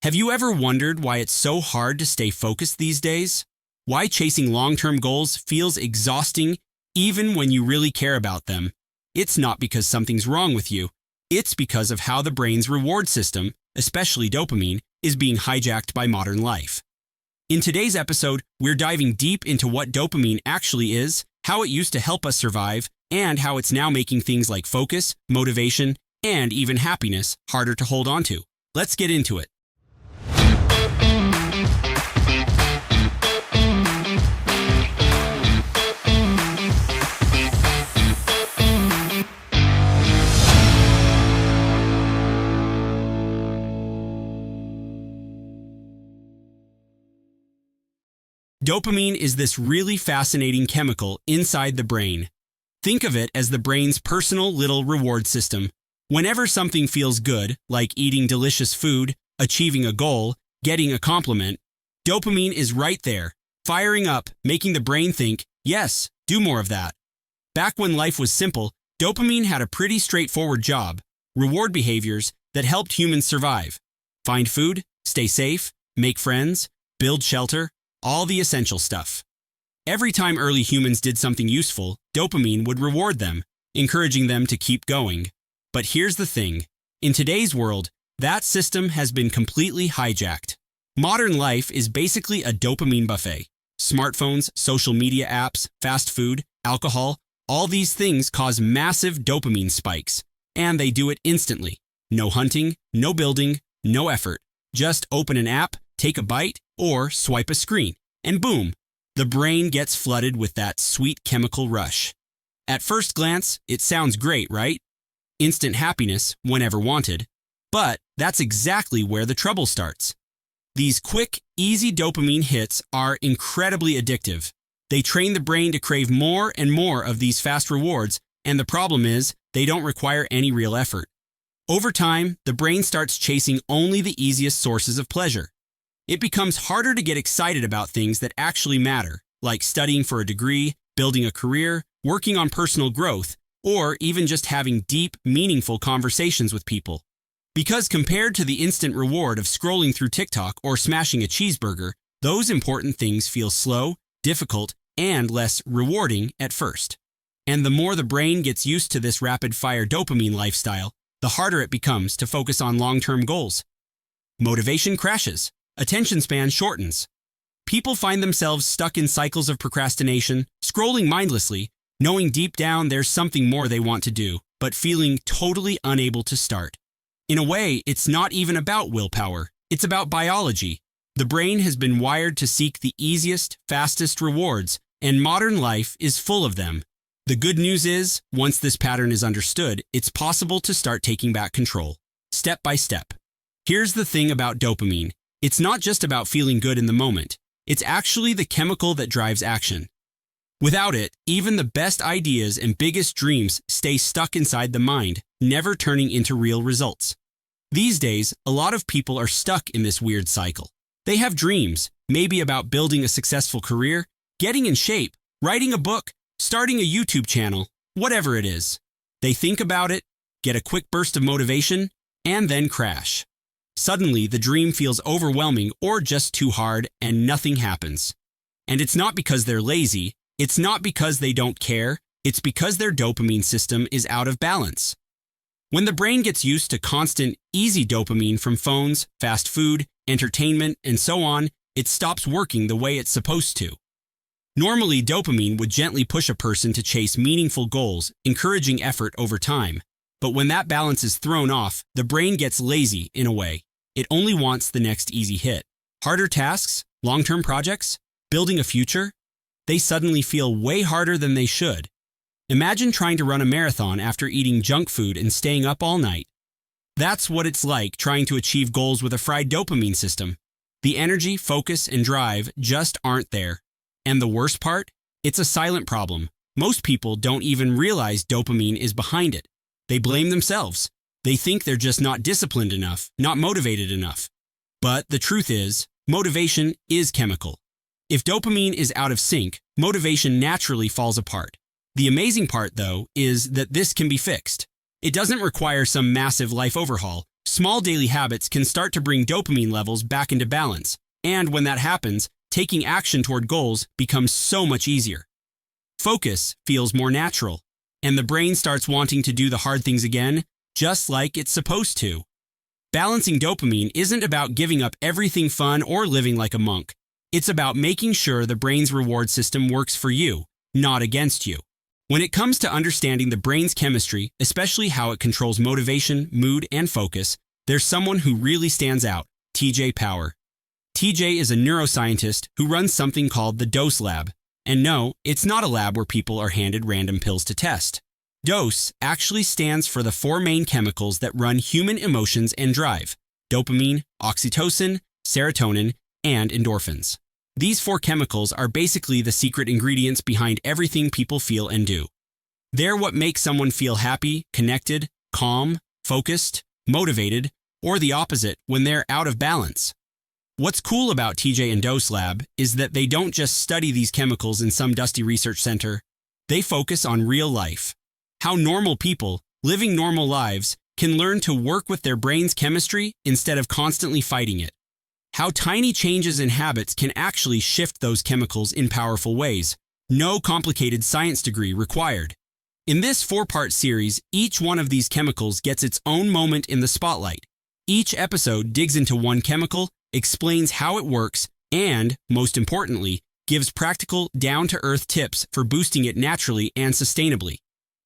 Have you ever wondered why it's so hard to stay focused these days? Why chasing long-term goals feels exhausting even when you really care about them? It's not because something's wrong with you. It's because of how the brain's reward system, especially dopamine, is being hijacked by modern life. In today's episode, we're diving deep into what dopamine actually is, how it used to help us survive, and how it's now making things like focus, motivation, and even happiness harder to hold on to. Let's get into it. Dopamine is this really fascinating chemical inside the brain. Think of it as the brain's personal little reward system. Whenever something feels good, like eating delicious food, achieving a goal, getting a compliment, dopamine is right there, firing up, making the brain think, yes, do more of that. Back when life was simple, dopamine had a pretty straightforward job: reward behaviors that helped humans survive. Find food, stay safe, make friends, build shelter, all the essential stuff. Every time early humans did something useful, dopamine would reward them, encouraging them to keep going. But here's the thing. In today's world, that system has been completely hijacked. Modern life is basically a dopamine buffet. Smartphones, social media apps, fast food, alcohol, all these things cause massive dopamine spikes. And they do it instantly. No hunting, no building, no effort. Just open an app, take a bite, or swipe a screen, and boom, the brain gets flooded with that sweet chemical rush. At first glance, it sounds great, right? Instant happiness whenever wanted. But that's exactly where the trouble starts. These quick, easy dopamine hits are incredibly addictive. They train the brain to crave more and more of these fast rewards, and the problem is, they don't require any real effort. Over time, the brain starts chasing only the easiest sources of pleasure. It becomes harder to get excited about things that actually matter, like studying for a degree, building a career, working on personal growth, or even just having deep, meaningful conversations with people. Because compared to the instant reward of scrolling through TikTok or smashing a cheeseburger, those important things feel slow, difficult, and less rewarding at first. And the more the brain gets used to this rapid-fire dopamine lifestyle, the harder it becomes to focus on long-term goals. Motivation crashes. Attention span shortens. People find themselves stuck in cycles of procrastination, scrolling mindlessly, knowing deep down there's something more they want to do, but feeling totally unable to start. In a way, it's not even about willpower. It's about biology. The brain has been wired to seek the easiest, fastest rewards, and modern life is full of them. The good news is, once this pattern is understood, it's possible to start taking back control, step by step. Here's the thing about dopamine. It's not just about feeling good in the moment. It's actually the chemical that drives action. Without it, even the best ideas and biggest dreams stay stuck inside the mind, never turning into real results. These days, a lot of people are stuck in this weird cycle. They have dreams, maybe about building a successful career, getting in shape, writing a book, starting a YouTube channel, whatever it is. They think about it, get a quick burst of motivation, and then crash. Suddenly, the dream feels overwhelming or just too hard, and nothing happens. And it's not because they're lazy, it's not because they don't care, it's because their dopamine system is out of balance. When the brain gets used to constant, easy dopamine from phones, fast food, entertainment, and so on, it stops working the way it's supposed to. Normally, dopamine would gently push a person to chase meaningful goals, encouraging effort over time. But when that balance is thrown off, the brain gets lazy in a way. It only wants the next easy hit. Harder tasks, long-term projects, building a future, they suddenly feel way harder than they should. Imagine trying to run a marathon after eating junk food and staying up all night. That's what it's like trying to achieve goals with a fried dopamine system. The energy, focus, and drive just aren't there. And the worst part? It's a silent problem. Most people don't even realize dopamine is behind it. They blame themselves. They think they're just not disciplined enough, not motivated enough. But the truth is, motivation is chemical. If dopamine is out of sync, motivation naturally falls apart. The amazing part, though, is that this can be fixed. It doesn't require some massive life overhaul. Small daily habits can start to bring dopamine levels back into balance, and when that happens, taking action toward goals becomes so much easier. Focus feels more natural, and the brain starts wanting to do the hard things again, just like it's supposed to. Balancing dopamine isn't about giving up everything fun or living like a monk. It's about making sure the brain's reward system works for you, not against you. When it comes to understanding the brain's chemistry, especially how it controls motivation, mood, and focus, there's someone who really stands out, TJ Power. TJ is a neuroscientist who runs something called the Dose Lab. And no, it's not a lab where people are handed random pills to test. Dose actually stands for the 4 main chemicals that run human emotions and drive: dopamine, oxytocin, serotonin, and endorphins. These 4 chemicals are basically the secret ingredients behind everything people feel and do. They're what makes someone feel happy, connected, calm, focused, motivated, or the opposite when they're out of balance. What's cool about TJ and Dose Lab is that they don't just study these chemicals in some dusty research center. They focus on real life. How normal people, living normal lives, can learn to work with their brain's chemistry instead of constantly fighting it. How tiny changes in habits can actually shift those chemicals in powerful ways. No complicated science degree required. In this 4-part series, each one of these chemicals gets its own moment in the spotlight. Each episode digs into one chemical, explains how it works, and, most importantly, gives practical, down-to-earth tips for boosting it naturally and sustainably.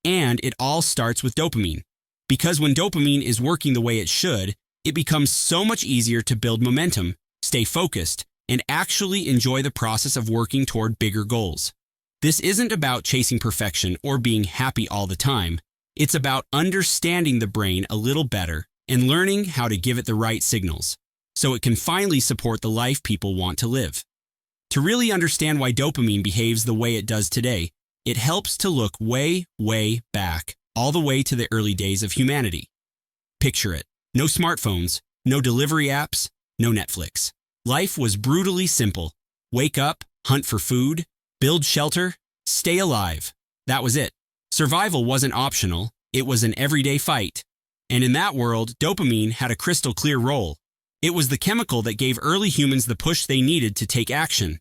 And it all starts with dopamine. Because when dopamine is working the way it should, it becomes so much easier to build momentum, stay focused, and actually enjoy the process of working toward bigger goals. This isn't about chasing perfection or being happy all the time. It's about understanding the brain a little better and learning how to give it the right signals, so it can finally support the life people want to live. To really understand why dopamine behaves the way it does today, it helps to look way, way back, all the way to the early days of humanity. Picture it. No smartphones, no delivery apps, no Netflix. Life was brutally simple. Wake up, hunt for food, build shelter, stay alive. That was it. Survival wasn't optional, it was an everyday fight. And in that world, dopamine had a crystal clear role. It was the chemical that gave early humans the push they needed to take action.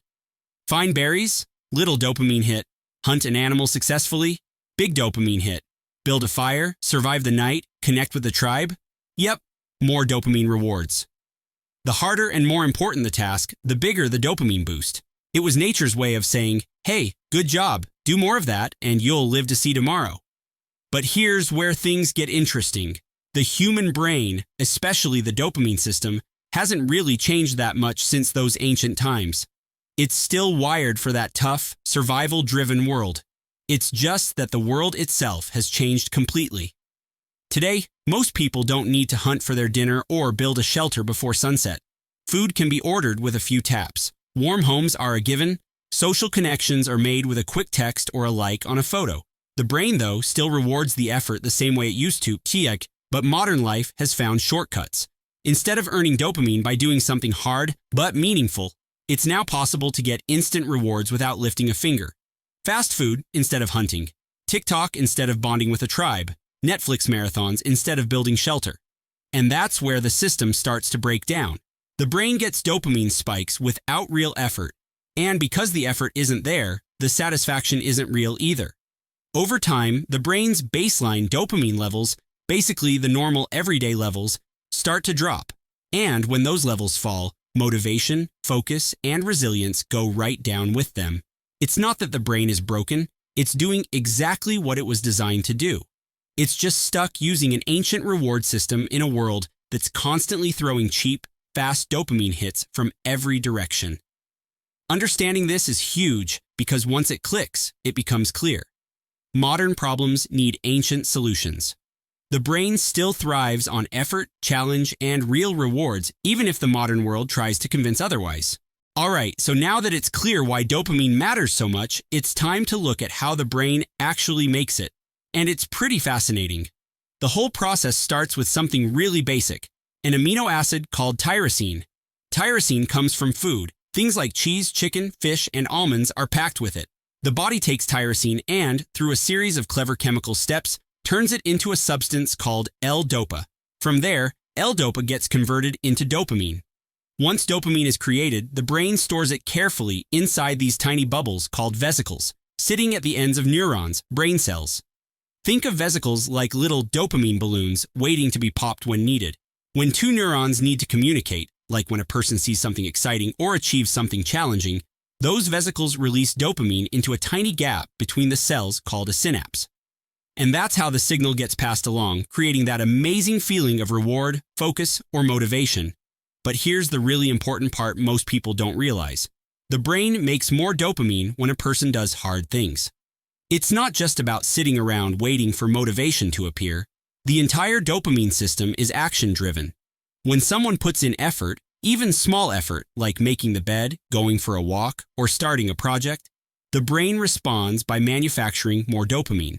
Find berries? Little dopamine hit. Hunt an animal successfully? Big dopamine hit. Build a fire? Survive the night? Connect with the tribe? Yep, more dopamine rewards. The harder and more important the task, the bigger the dopamine boost. It was nature's way of saying, hey, good job, do more of that, and you'll live to see tomorrow. But here's where things get interesting. The human brain, especially the dopamine system, hasn't really changed that much since those ancient times. It's still wired for that tough, survival-driven world. It's just that the world itself has changed completely. Today, most people don't need to hunt for their dinner or build a shelter before sunset. Food can be ordered with a few taps. Warm homes are a given. Social connections are made with a quick text or a like on a photo. The brain, though, still rewards the effort the same way it used to, Hijack, but modern life has found shortcuts. Instead of earning dopamine by doing something hard but meaningful, it's now possible to get instant rewards without lifting a finger. Fast food instead of hunting. TikTok instead of bonding with a tribe. Netflix marathons instead of building shelter. And that's where the system starts to break down. The brain gets dopamine spikes without real effort. And because the effort isn't there, the satisfaction isn't real either. Over time, the brain's baseline dopamine levels, basically the normal everyday levels, start to drop. And when those levels fall, motivation, focus, and resilience go right down with them. It's not that the brain is broken, it's doing exactly what it was designed to do. It's just stuck using an ancient reward system in a world that's constantly throwing cheap, fast dopamine hits from every direction. Understanding this is huge because once it clicks, it becomes clear. Modern problems need ancient solutions. The brain still thrives on effort, challenge, and real rewards, even if the modern world tries to convince otherwise. Alright, so now that it's clear why dopamine matters so much, it's time to look at how the brain actually makes it. And it's pretty fascinating. The whole process starts with something really basic, an amino acid called tyrosine. Tyrosine comes from food. Things like cheese, chicken, fish, and almonds are packed with it. The body takes tyrosine and, through a series of clever chemical steps, turns it into a substance called L-Dopa. From there, L-dopa gets converted into dopamine. Once dopamine is created, the brain stores it carefully inside these tiny bubbles called vesicles, sitting at the ends of neurons, brain cells. Think of vesicles like little dopamine balloons waiting to be popped when needed. When two neurons need to communicate, like when a person sees something exciting or achieves something challenging, those vesicles release dopamine into a tiny gap between the cells called a synapse. And that's how the signal gets passed along, creating that amazing feeling of reward, focus, or motivation. But here's the really important part most people don't realize. The brain makes more dopamine when a person does hard things. It's not just about sitting around waiting for motivation to appear. The entire dopamine system is action-driven. When someone puts in effort, even small effort like making the bed, going for a walk, or starting a project, the brain responds by manufacturing more dopamine.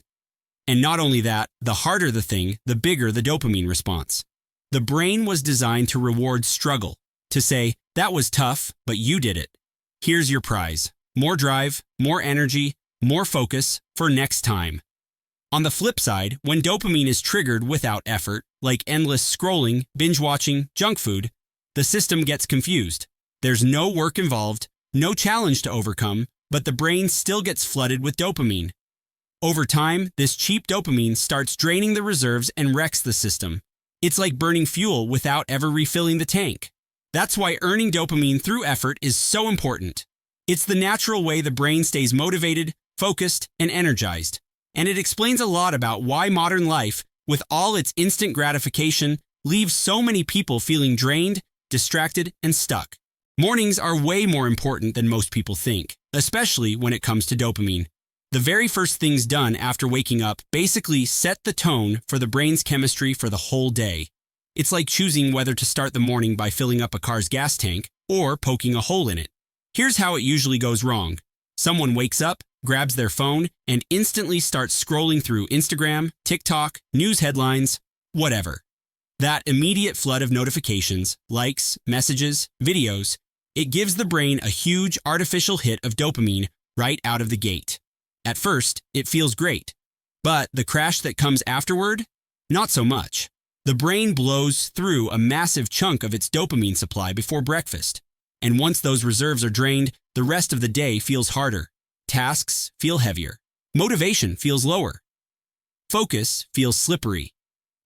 And not only that, the harder the thing, the bigger the dopamine response. The brain was designed to reward struggle, to say, that was tough, but you did it. Here's your prize. More drive, more energy, more focus for next time. On the flip side, when dopamine is triggered without effort, like endless scrolling, binge-watching, junk food, the system gets confused. There's no work involved, no challenge to overcome, but the brain still gets flooded with dopamine. Over time, this cheap dopamine starts draining the reserves and wrecks the system. It's like burning fuel without ever refilling the tank. That's why earning dopamine through effort is so important. It's the natural way the brain stays motivated, focused, and energized. And it explains a lot about why modern life, with all its instant gratification, leaves so many people feeling drained, distracted, and stuck. Mornings are way more important than most people think, especially when it comes to dopamine. The very first things done after waking up basically set the tone for the brain's chemistry for the whole day. It's like choosing whether to start the morning by filling up a car's gas tank or poking a hole in it. Here's how it usually goes wrong. Someone wakes up, grabs their phone, and instantly starts scrolling through Instagram, TikTok, news headlines, whatever. That immediate flood of notifications, likes, messages, videos, it gives the brain a huge artificial hit of dopamine right out of the gate. At first, it feels great. But the crash that comes afterward? Not so much. The brain blows through a massive chunk of its dopamine supply before breakfast. And once those reserves are drained, the rest of the day feels harder. Tasks feel heavier. Motivation feels lower. Focus feels slippery.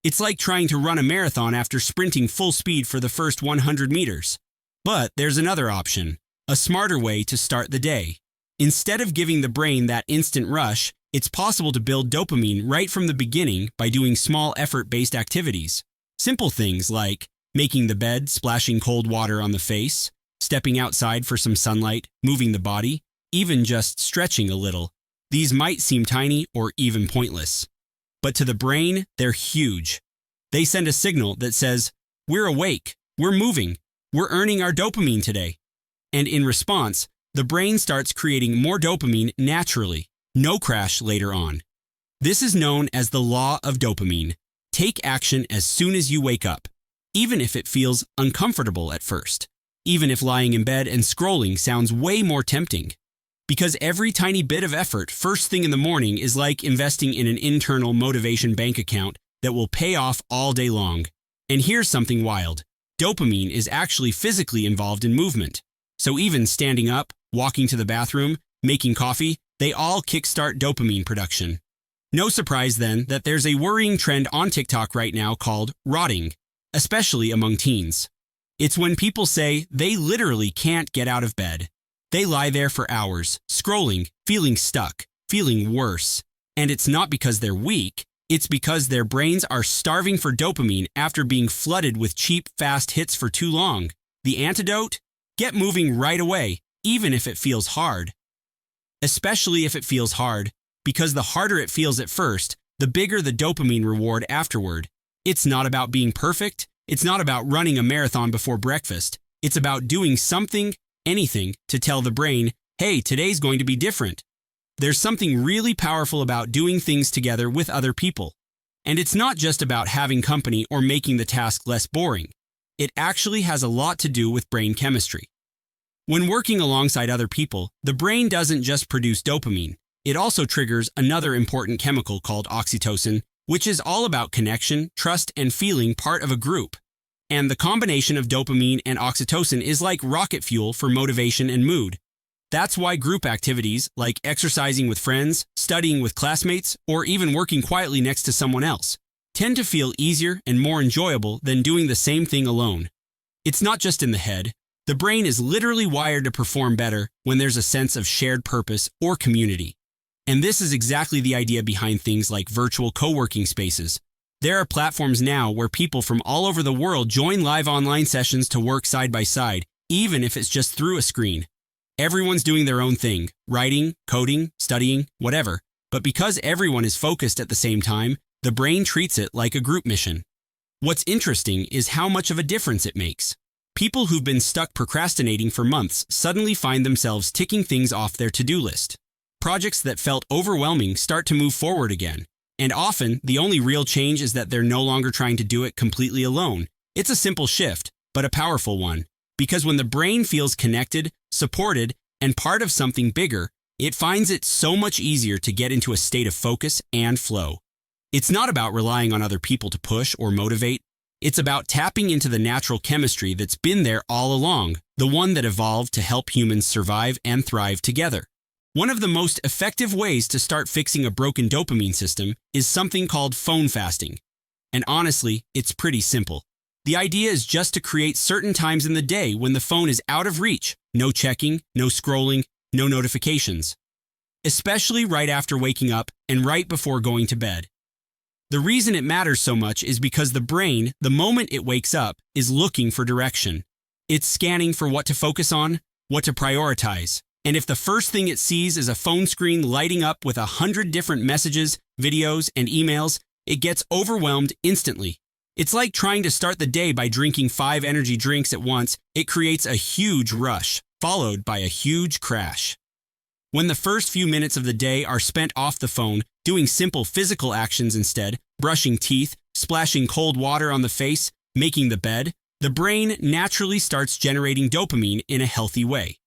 It's like trying to run a marathon after sprinting full speed for the first 100 meters. But there's another option, a smarter way to start the day. Instead of giving the brain that instant rush, it's possible to build dopamine right from the beginning by doing small effort-based activities. Simple things like making the bed, splashing cold water on the face, stepping outside for some sunlight, moving the body, even just stretching a little. These might seem tiny or even pointless. But to the brain, they're huge. They send a signal that says, we're awake, we're moving, we're earning our dopamine today. And in response, the brain starts creating more dopamine naturally, no crash later on. This is known as the law of dopamine. Take action as soon as you wake up, even if it feels uncomfortable at first, even if lying in bed and scrolling sounds way more tempting. Because every tiny bit of effort first thing in the morning is like investing in an internal motivation bank account that will pay off all day long. And here's something wild. Dopamine is actually physically involved in movement. So even standing up, walking to the bathroom, making coffee, they all kickstart dopamine production. No surprise then that there's a worrying trend on TikTok right now called rotting, especially among teens. It's when people say they literally can't get out of bed. They lie there for hours, scrolling, feeling stuck, feeling worse. And it's not because they're weak, it's because their brains are starving for dopamine after being flooded with cheap, fast hits for too long. The antidote? Get moving right away, even if it feels hard. Especially if it feels hard, because the harder it feels at first, the bigger the dopamine reward afterward. It's not about being perfect. It's not about running a marathon before breakfast. It's about doing something, anything, to tell the brain, hey, today's going to be different. There's something really powerful about doing things together with other people. And it's not just about having company or making the task less boring. It actually has a lot to do with brain chemistry. When working alongside other people, the brain doesn't just produce dopamine. It also triggers another important chemical called oxytocin, which is all about connection, trust, and feeling part of a group. and the combination of dopamine and oxytocin is like rocket fuel for motivation and mood. That's why group activities like exercising with friends, studying with classmates, or even working quietly next to someone else tend to feel easier and more enjoyable than doing the same thing alone. It's not just in the head. The brain is literally wired to perform better when there's a sense of shared purpose or community. And this is exactly the idea behind things like virtual co-working spaces. There are platforms now where people from all over the world join live online sessions to work side by side, even if it's just through a screen. Everyone's doing their own thing, writing, coding, studying, whatever. But because everyone is focused at the same time, the brain treats it like a group mission. What's interesting is how much of a difference it makes. People who've been stuck procrastinating for months suddenly find themselves ticking things off their to-do list. Projects that felt overwhelming start to move forward again. And often, the only real change is that they're no longer trying to do it completely alone. It's a simple shift, but a powerful one. Because when the brain feels connected, supported, and part of something bigger, it finds it so much easier to get into a state of focus and flow. It's not about relying on other people to push or motivate. It's about tapping into the natural chemistry that's been there all along, the one that evolved to help humans survive and thrive together. One of the most effective ways to start fixing a broken dopamine system is something called phone fasting. And honestly, it's pretty simple. The idea is just to create certain times in the day when the phone is out of reach. No checking, no scrolling, no notifications. Especially right after waking up and right before going to bed. The reason it matters so much is because the brain, the moment it wakes up, is looking for direction. It's scanning for what to focus on, what to prioritize. And if the first thing it sees is a phone screen lighting up with 100 different messages, videos, and emails, it gets overwhelmed instantly. It's like trying to start the day by drinking 5 energy drinks at once. It creates a huge rush, followed by a huge crash. When the first few minutes of the day are spent off the phone, doing simple physical actions instead, brushing teeth, splashing cold water on the face, making the bed, the brain naturally starts generating dopamine in a healthy way.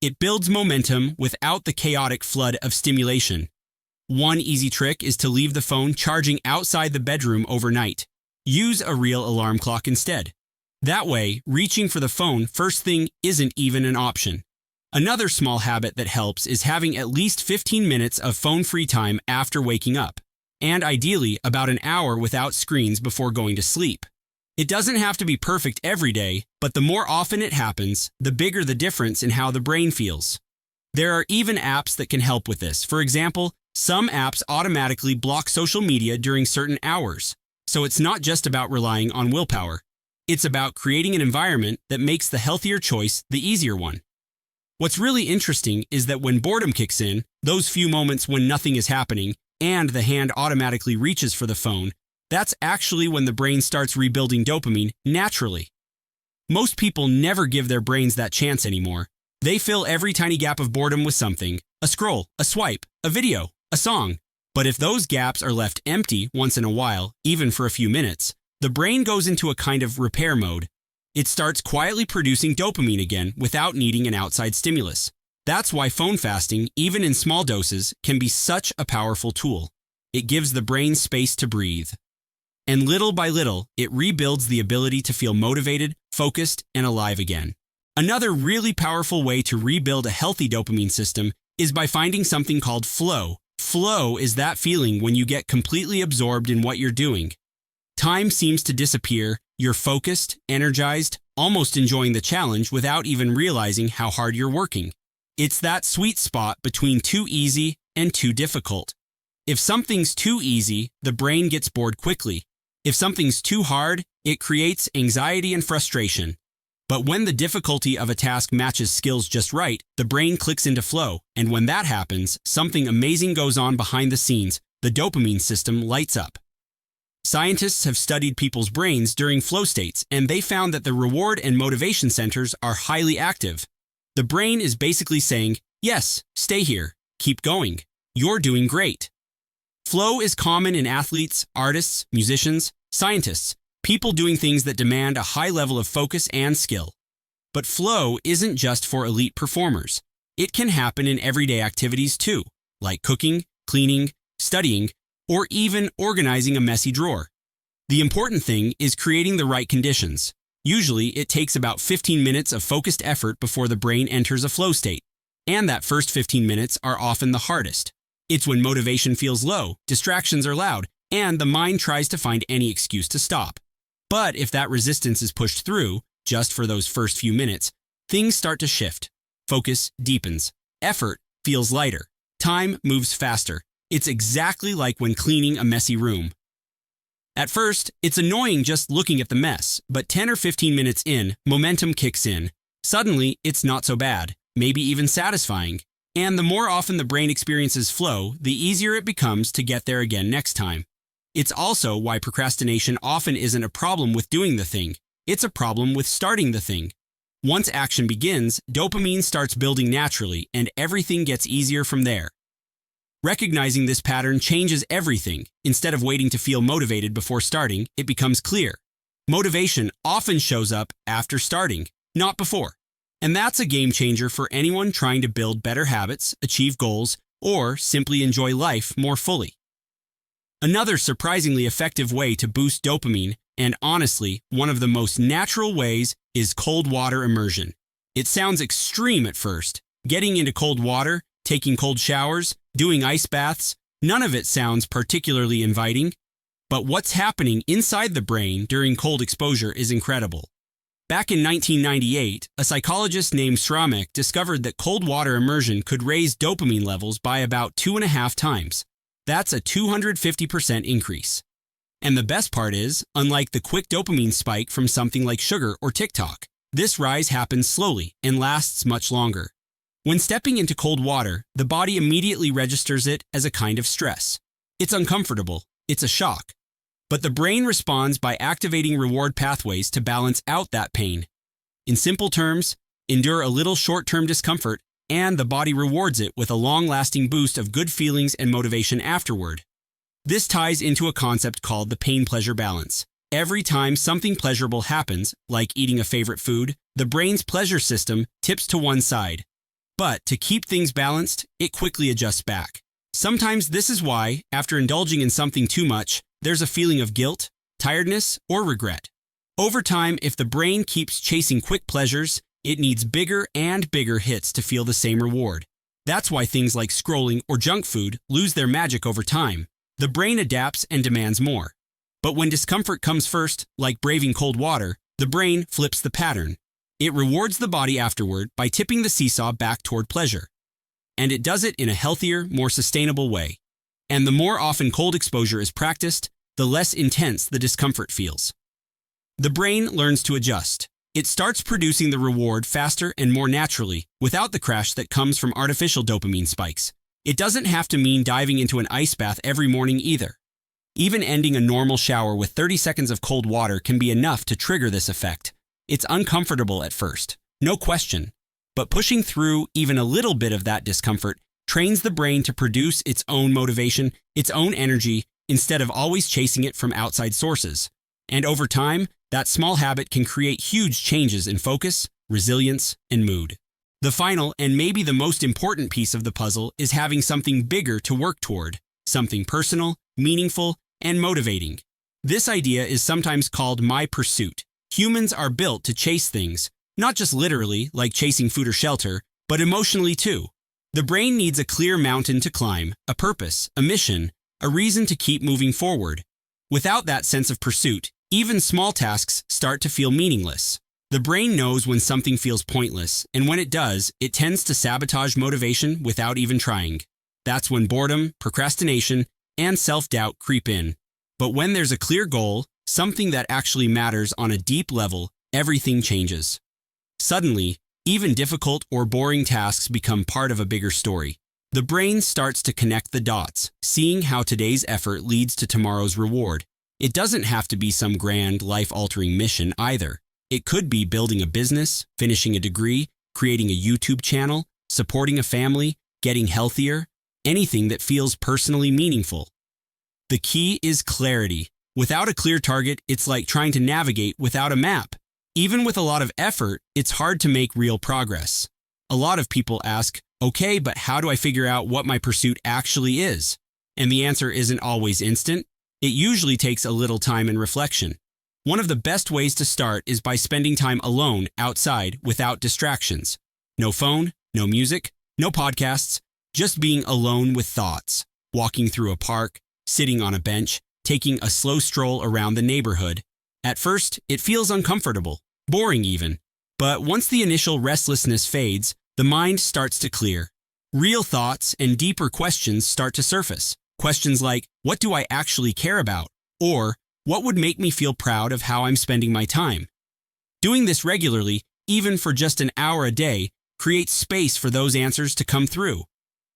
It builds momentum without the chaotic flood of stimulation. One easy trick is to leave the phone charging outside the bedroom overnight. Use a real alarm clock instead. That way, reaching for the phone first thing isn't even an option. Another small habit that helps is having at least 15 minutes of phone-free time after waking up, and ideally about an hour without screens before going to sleep. It doesn't have to be perfect every day, but the more often it happens, the bigger the difference in how the brain feels. There are even apps that can help with this. For example, some apps automatically block social media during certain hours. So it's not just about relying on willpower. It's about creating an environment that makes the healthier choice the easier one. What's really interesting is that when boredom kicks in, those few moments when nothing is happening and the hand automatically reaches for the phone, that's actually when the brain starts rebuilding dopamine naturally. Most people never give their brains that chance anymore. They fill every tiny gap of boredom with something: a scroll, a swipe, a video, a song. But if those gaps are left empty once in a while, even for a few minutes, the brain goes into a kind of repair mode. It starts quietly producing dopamine again without needing an outside stimulus. That's why phone fasting, even in small doses, can be such a powerful tool. It gives the brain space to breathe. And little by little, it rebuilds the ability to feel motivated, focused, and alive again. Another really powerful way to rebuild a healthy dopamine system is by finding something called flow. Flow is that feeling when you get completely absorbed in what you're doing. Time seems to disappear, you're focused, energized, almost enjoying the challenge without even realizing how hard you're working. It's that sweet spot between too easy and too difficult. If something's too easy, the brain gets bored quickly. If something's too hard, it creates anxiety and frustration. But when the difficulty of a task matches skills just right, the brain clicks into flow. And when that happens, something amazing goes on behind the scenes. The dopamine system lights up. Scientists have studied people's brains during flow states, and they found that the reward and motivation centers are highly active. The brain is basically saying, yes, stay here, keep going, you're doing great. Flow is common in athletes, artists, musicians, scientists, people doing things that demand a high level of focus and skill. But flow isn't just for elite performers. It can happen in everyday activities too, like cooking, cleaning, studying, or even organizing a messy drawer. The important thing is creating the right conditions. Usually, it takes about 15 minutes of focused effort before the brain enters a flow state. And that first 15 minutes are often the hardest. It's when motivation feels low, distractions are loud, and the mind tries to find any excuse to stop. But if that resistance is pushed through, just for those first few minutes, things start to shift. Focus deepens. Effort feels lighter. Time moves faster. It's exactly like when cleaning a messy room. At first, it's annoying just looking at the mess, but 10 or 15 minutes in, momentum kicks in. Suddenly, it's not so bad, maybe even satisfying. And the more often the brain experiences flow, the easier it becomes to get there again next time. It's also why procrastination often isn't a problem with doing the thing. It's a problem with starting the thing. Once action begins, dopamine starts building naturally, and everything gets easier from there. Recognizing this pattern changes everything. Instead of waiting to feel motivated before starting, it becomes clear. Motivation often shows up after starting, not before. And that's a game changer for anyone trying to build better habits, achieve goals, or simply enjoy life more fully. Another surprisingly effective way to boost dopamine, and honestly, one of the most natural ways, is cold water immersion. It sounds extreme at first. Getting into cold water, taking cold showers, doing ice baths, none of it sounds particularly inviting. But what's happening inside the brain during cold exposure is incredible. Back in 1998, a psychologist named Sramek discovered that cold water immersion could raise dopamine levels by about 2.5 times. That's a 250% increase. And the best part is, unlike the quick dopamine spike from something like sugar or TikTok, this rise happens slowly and lasts much longer. When stepping into cold water, the body immediately registers it as a kind of stress. It's uncomfortable. It's a shock. But the brain responds by activating reward pathways to balance out that pain. In simple terms, endure a little short-term discomfort, and the body rewards it with a long-lasting boost of good feelings and motivation afterward. This ties into a concept called the pain-pleasure balance. Every time something pleasurable happens, like eating a favorite food, the brain's pleasure system tips to one side. But to keep things balanced, it quickly adjusts back. Sometimes this is why, after indulging in something too much, there's a feeling of guilt, tiredness, or regret. Over time, if the brain keeps chasing quick pleasures, it needs bigger and bigger hits to feel the same reward. That's why things like scrolling or junk food lose their magic over time. The brain adapts and demands more. But when discomfort comes first, like braving cold water, the brain flips the pattern. It rewards the body afterward by tipping the seesaw back toward pleasure. And it does it in a healthier, more sustainable way. And the more often cold exposure is practiced, the less intense the discomfort feels. The brain learns to adjust. It starts producing the reward faster and more naturally, without the crash that comes from artificial dopamine spikes. It doesn't have to mean diving into an ice bath every morning either. Even ending a normal shower with 30 seconds of cold water can be enough to trigger this effect. It's uncomfortable at first, no question, but pushing through even a little bit of that discomfort trains the brain to produce its own motivation, its own energy, instead of always chasing it from outside sources. And over time, that small habit can create huge changes in focus, resilience, and mood. The final and maybe the most important piece of the puzzle is having something bigger to work toward, something personal, meaningful, and motivating. This idea is sometimes called my pursuit. Humans are built to chase things, not just literally, like chasing food or shelter, but emotionally too. The brain needs a clear mountain to climb, a purpose, a mission, a reason to keep moving forward. Without that sense of pursuit, even small tasks start to feel meaningless. The brain knows when something feels pointless, and when it does, it tends to sabotage motivation without even trying. That's when boredom, procrastination, and self-doubt creep in. But when there's a clear goal, something that actually matters on a deep level, everything changes. Suddenly, even difficult or boring tasks become part of a bigger story. The brain starts to connect the dots, seeing how today's effort leads to tomorrow's reward. It doesn't have to be some grand, life-altering mission either. It could be building a business, finishing a degree, creating a YouTube channel, supporting a family, getting healthier, anything that feels personally meaningful. The key is clarity. Without a clear target, it's like trying to navigate without a map. Even with a lot of effort, it's hard to make real progress. A lot of people ask, okay, but how do I figure out what my pursuit actually is? And the answer isn't always instant. It usually takes a little time and reflection. One of the best ways to start is by spending time alone outside without distractions. No phone, no music, no podcasts, just being alone with thoughts. Walking through a park, sitting on a bench, taking a slow stroll around the neighborhood. At first, it feels uncomfortable, boring even. But once the initial restlessness fades, the mind starts to clear. Real thoughts and deeper questions start to surface. Questions like, what do I actually care about? Or, what would make me feel proud of how I'm spending my time? Doing this regularly, even for just an hour a day, creates space for those answers to come through.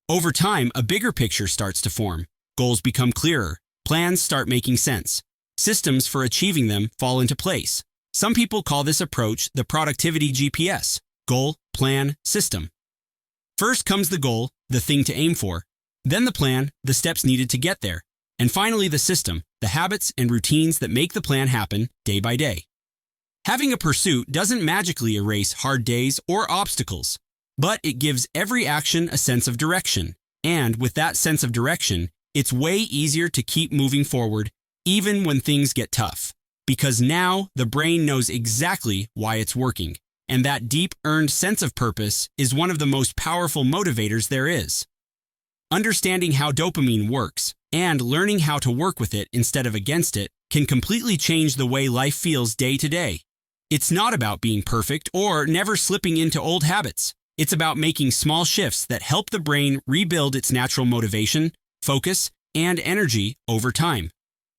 Over time, a bigger picture starts to form. Goals become clearer. Plans start making sense. Systems for achieving them fall into place. Some people call this approach the productivity GPS, goal, plan, system. First comes the goal, the thing to aim for. Then the plan, the steps needed to get there. And finally the system, the habits and routines that make the plan happen day by day. Having a pursuit doesn't magically erase hard days or obstacles, but it gives every action a sense of direction. And with that sense of direction, it's way easier to keep moving forward even when things get tough. Because now the brain knows exactly why it's working. And that deep earned sense of purpose is one of the most powerful motivators there is. Understanding how dopamine works and learning how to work with it instead of against it can completely change the way life feels day to day. It's not about being perfect or never slipping into old habits. It's about making small shifts that help the brain rebuild its natural motivation, focus, and energy over time.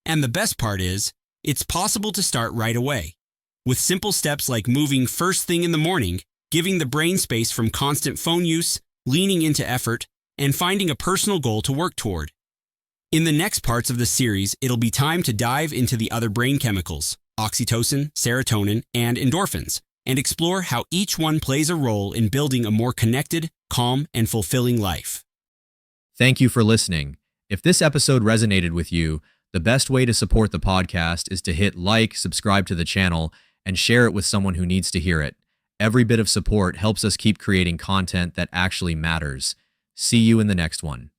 And the best part is, it's possible to start right away. With simple steps like moving first thing in the morning, giving the brain space from constant phone use, leaning into effort, and finding a personal goal to work toward. In the next parts of the series, it'll be time to dive into the other brain chemicals, oxytocin, serotonin, and endorphins, and explore how each one plays a role in building a more connected, calm, and fulfilling life. Thank you for listening. If this episode resonated with you, the best way to support the podcast is to hit like, subscribe to the channel, and share it with someone who needs to hear it. Every bit of support helps us keep creating content that actually matters. See you in the next one.